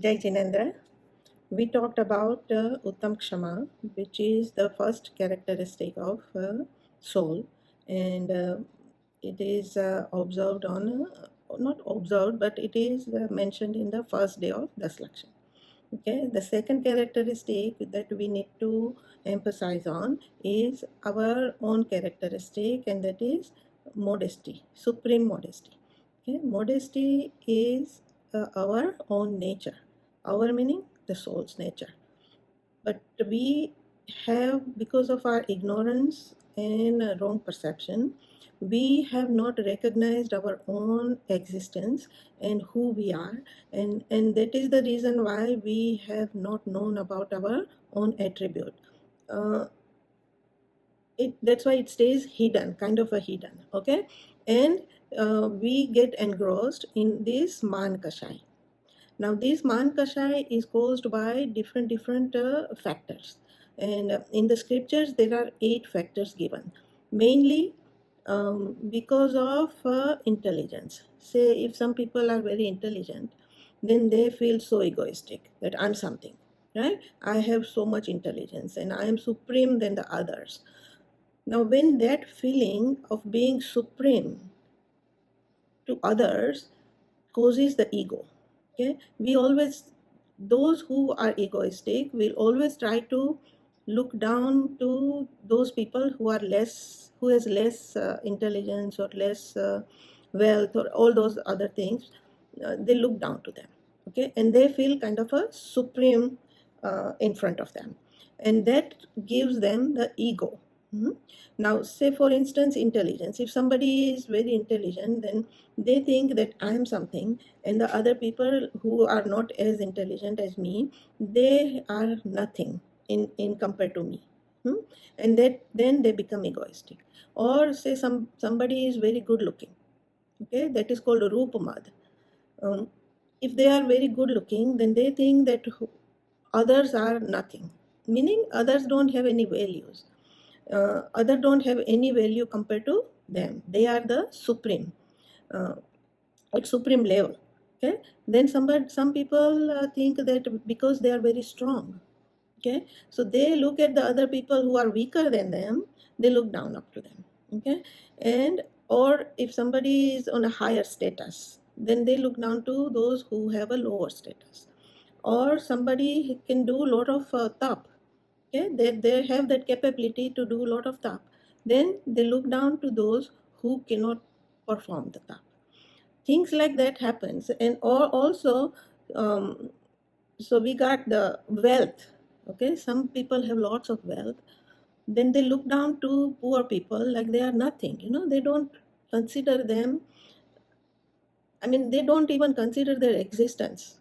Jai Jinendra. We talked about Uttam Kshama, which is the first characteristic of soul, and it is observed on, not observed, but it is mentioned in the first day of Das Lakshan. Okay, the second characteristic that we need to emphasize on is our own characteristic, and that is modesty, supreme modesty. Okay, modesty is our own nature. Our meaning the soul's nature. But we have, because of our ignorance and wrong perception, we have not recognized our own existence and who we are, and that is the reason why we have not known about our own attribute. Uh, that's why it stays hidden, kind of a hidden. Okay, and we get engrossed in this man kashai. Now, this man kashai is caused by different factors, and in the scriptures there are 8 factors given, mainly because of intelligence. Say, if some people are very intelligent, then they feel so egoistic that I'm something, right? I have so much intelligence and I am supreme than the others. Now, when that feeling of being supreme to others causes the ego, okay, we always, those who are egoistic will always try to look down to those people who are less, who has less intelligence or less wealth or all those other things. They look down to them, okay, and they feel kind of a supreme in front of them, and that gives them the ego. Mhm. Now, say for instance, intelligence. If somebody is very intelligent, then they think that I am something, and the other people who are not as intelligent as me, they are nothing in compared to me. Hmm? And that then they become egoistic. Or say somebody is very good looking, okay, that is called rupamad. um, if they are very good looking, then they think that others are nothing, meaning others don't have any values. Other don't have any value compared to them. They are the supreme, uh, at supreme level. Okay, then some people think that because they are very strong, okay, so they look at the other people who are weaker than them, they look down up to them. Okay, and or if somebody is on a higher status, then they look down to those who have a lower status. Or somebody can do a lot of tap, okay, they have that capability to do a lot of tap, then they look down to those who cannot perform the tap. Things like that happens. And or also, um, so we got the wealth. Okay, some people have lots of wealth, then they look down to poor people like they are nothing, they don't consider them. I mean, they don't even consider their existence,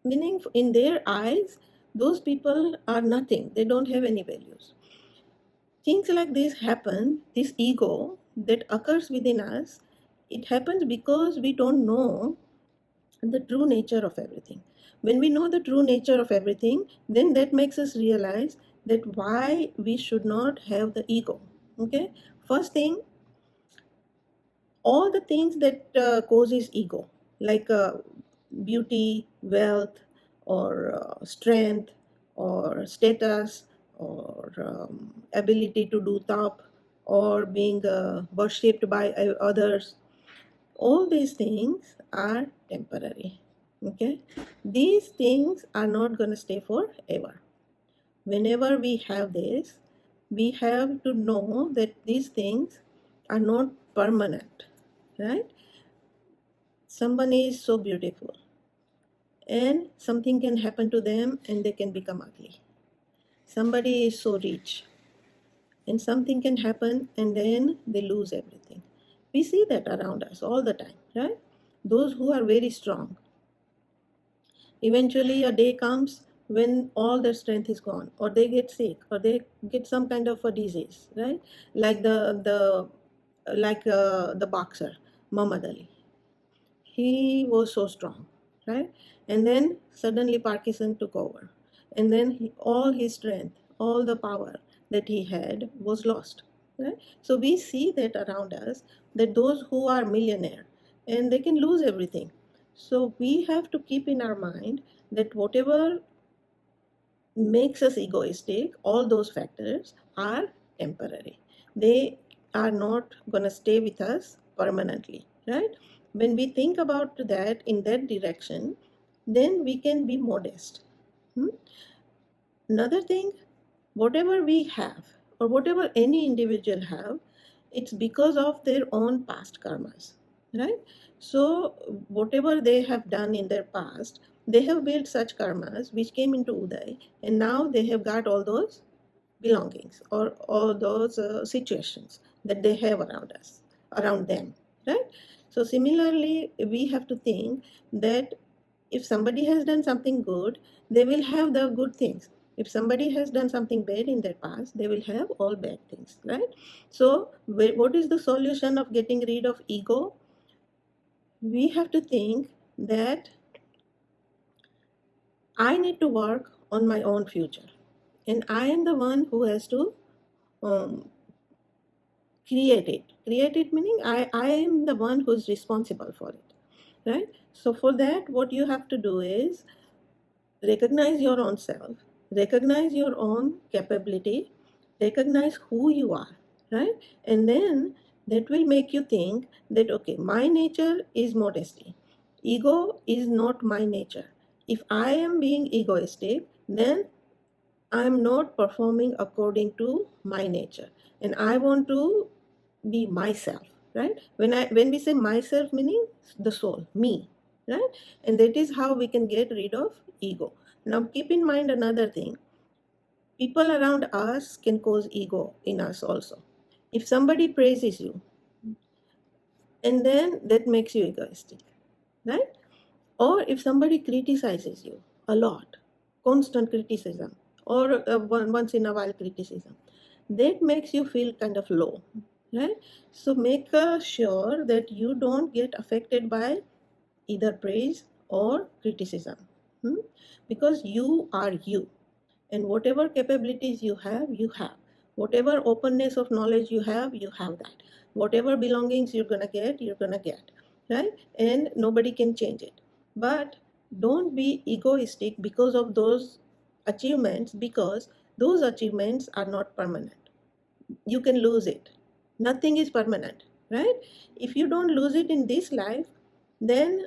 meaning in their eyes those people are nothing, they don't have any values. Things like this happen, this ego that occurs within us, it happens because we don't know the true nature of everything. When we know the true nature of everything, then that makes us realize that why we should not have the ego. Okay, first thing, all the things that causes ego, like beauty, wealth, or strength, or status, or ability to do tap, or being worshipped by others, all these things are temporary. Okay, these things are not going to stay forever. Whenever we have this, we have to know that these things are not permanent, right? Someone is so beautiful and something can happen to them and they can become ugly. Somebody is so rich and something can happen and then they lose everything. We see that around us all the time, right? Those who are very strong, eventually a day comes when all their strength is gone, or they get sick, or they get some kind of a disease, right? Like the boxer Muhammad Ali. He was so strong, right? And then suddenly Parkinson took over, and then all his strength, all the power that he had was lost, right? So we see that around us, that those who are millionaire and they can lose everything, So we have to keep in our mind that whatever makes us egoistic, all those factors are temporary. They are not going to stay with us permanently, right? When we think about that in that direction, then we can be modest. Hmm? Another thing, whatever we have or whatever any individual have, it's because of their own past karmas, right? So whatever they have done in their past, they have built such karmas which came into uday, and now they have got all those belongings or all those situations that they have around us, around them, right? So similarly we have to think that if somebody has done something good, they will have the good things. If somebody has done something bad in their past, they will have all bad things, right? So what is the solution of getting rid of ego? We have to think that I need to work on my own future, and I am the one who has to um, create it meaning I am the one who's responsible for it, right? So for that, what you have to do is recognize your own self, recognize your own capability, recognize who you are, right? And then that will make you think that, okay, my nature is modesty. Ego is not my nature. If I am being egoistic, then I am not performing according to my nature. And I want to be myself, right? When we say myself, meaning the soul, me, right? And that is how we can get rid of ego. Now keep in mind another thing, people around us can cause ego in us also. If somebody praises you, and then that makes you egoistic, right? Or if somebody criticizes you a lot, constant criticism, or once in a while criticism, that makes you feel kind of low, right? So make sure that you don't get affected by either praise or criticism, hmm? Because you are you, and whatever capabilities you have, whatever openness of knowledge you have that, whatever belongings you're gonna get, right? And nobody can change it. But don't be egoistic because of those achievements, because those achievements are not permanent. You can lose it. Nothing is permanent, right? If you don't lose it in this life, then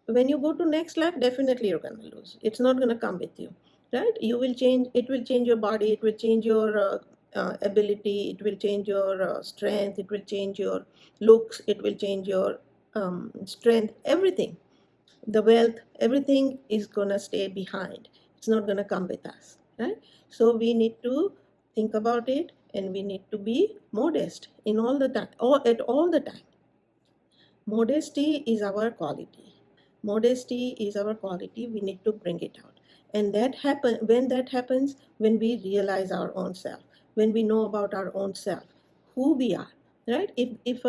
when you go to next life, definitely you're going to lose. It's not going to come with you, right? You will change. It will change your body. It will change your ability. It will change your strength. It will change your looks. It will change your strength. Everything, the wealth, everything is going to stay behind. It's not going to come with us, right? So we need to think about it, and we need to be modest in all the time, or at all the time. Modesty is our quality. Modesty is our quality. We need to bring it out. And that happens when we realize our own self, when we know about our own self, who we are, right? If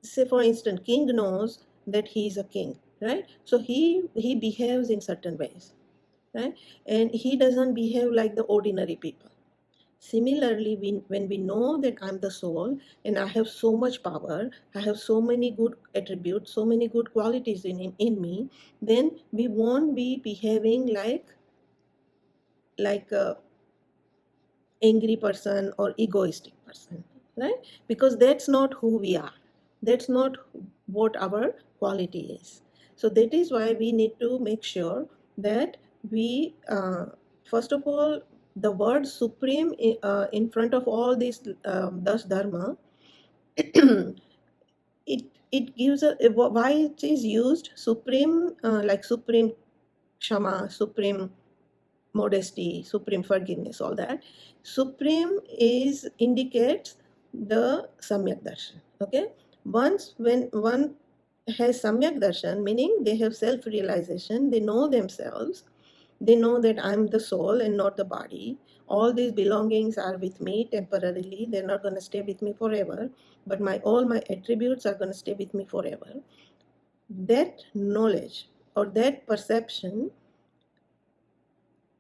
say for instance, king knows that he is a king, right? So he behaves in certain ways, right? And he doesn't behave like the ordinary people. Similarly, when we know that I'm the soul and I have so much power, I have so many good attributes, so many good qualities in me, then we won't be behaving like a angry person or egoistic person, right? Because that's not who we are. That's not what our quality is. So that is why we need to make sure that we, first of all, the word supreme in front of all these das dharma, it gives a why it is used supreme, like supreme kshama, supreme modesty, supreme forgiveness, all that. Supreme is indicates the samyak darshan. Okay, once when one has samyak darshan, meaning they have self realization, they know themselves, they know that I'm the soul and not the body. All these belongings are with me temporarily, they're not going to stay with me forever, but my all my attributes are going to stay with me forever. That knowledge or that perception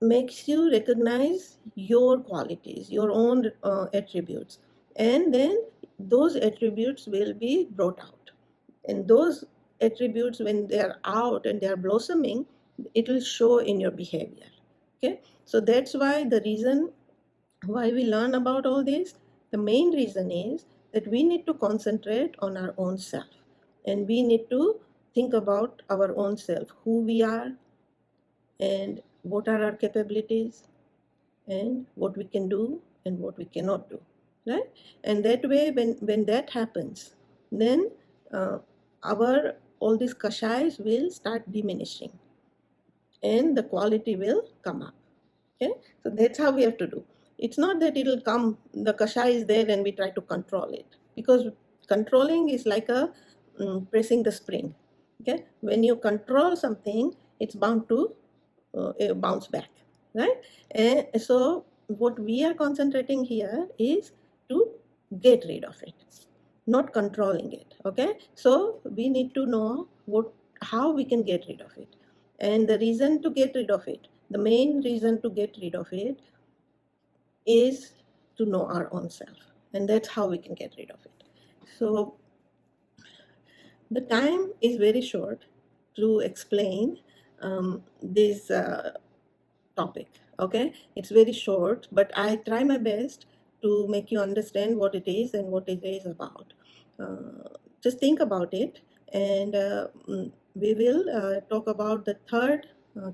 makes you recognize your qualities, your own attributes, and then those attributes will be brought out. And those attributes, when they are out and they are blossoming, it will show in your behavior. Okay, so that's why the reason why we learn about all this, the main reason is that we need to concentrate on our own self, and we need to think about our own self, who we are, and what are our capabilities, and what we can do and what we cannot do, right? And that way, when that happens, then our all these kashayas will start diminishing and the quality will come up. Okay, so that's how we have to do. It's not that it'll come, the kashaya is there and we try to control it, because controlling is like a pressing the spring. Okay, when you control something, it's bound to bounce back, right? And so what we are concentrating here is to get rid of it, not controlling it. Okay, so we need to know how we can get rid of it. And the reason to get rid of it, the main reason to get rid of it, is to know our own self, and that's how we can get rid of it. So the time is very short to explain this topic. Okay, it's very short, but I try my best to make you understand what it is and what it is about. Just think about it, and we will talk about the third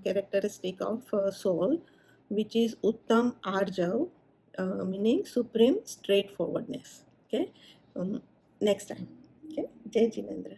characteristic of soul, which is Uttam Arjav, meaning supreme straightforwardness. Okay, next time. Okay, Jai Jinendra.